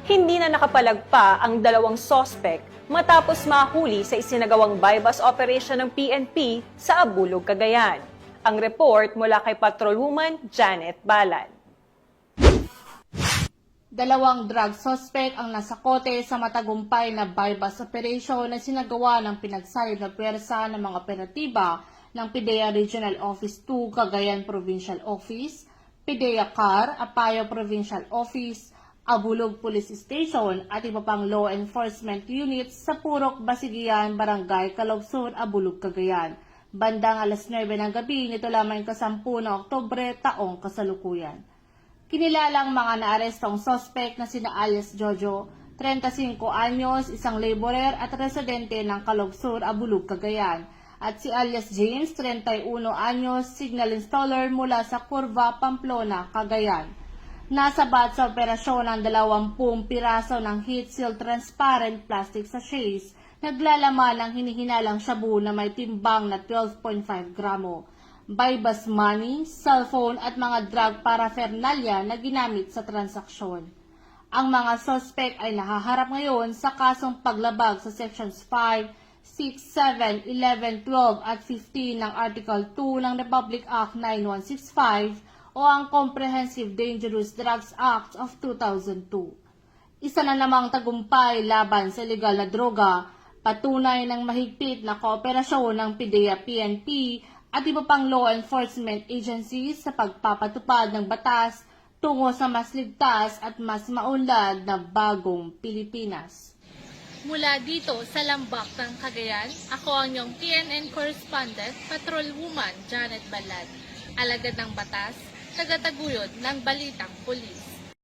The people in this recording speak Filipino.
Hindi na nakapalagpa ang dalawang sospek matapos mahuli sa isinagawang bypass operation ng PNP sa Abulog, Cagayan. Ang report mula kay Patrolwoman Janet Balan. Dalawang drug suspect ang nasa kote sa matagumpay na bypass operation na sinagawa ng pinagsayo na pwersa ng mga operatiba ng PIDEA Regional Office 2 Cagayan Provincial Office, PIDEA CAR, Apayao Provincial Office, Abulog Police Station at iba pang law enforcement units sa Purok, Basigian, Barangay Caloob, Abulog, Cagayan. Bandang alas 9 ng gabi, nito lamang kasampu ng Oktubre taong kasalukuyan. Kinilalang mga naarestong sospek na sina alias Jojo, 35 anyos, isang laborer at residente ng Caloob Sur, Abulog, Cagayan, at si alias James, 31 anyos, signal installer mula sa Curva, Pamplona, Cagayan. Nasabat sa operasyon ang 20 piraso ng heat-seal transparent plastic sachets, naglalaman ng hinihinalang shabu na may timbang na 12.5 gramo, bypass money, cellphone at mga drug paraphernalia na ginamit sa transaksyon. Ang mga suspect ay nahaharap ngayon sa kasong paglabag sa Sections 5, 6, 7, 11, 12 at 15 ng Article 2 ng Republic Act 9165 o ang Comprehensive Dangerous Drugs Act of 2002. Isa na namang tagumpay laban sa illegal na droga, patunay ng mahigpit na kooperasyon ng PIDEA-PNP at iba pang law enforcement agencies sa pagpapatupad ng batas tungo sa mas ligtas at mas maunlad na bagong Pilipinas. Mula dito sa Lambak ng Cagayan, ako ang iyong PNN correspondent, Patrolwoman Janet Balan, alagad ng batas, tagataguyod ng Balitang Pulis.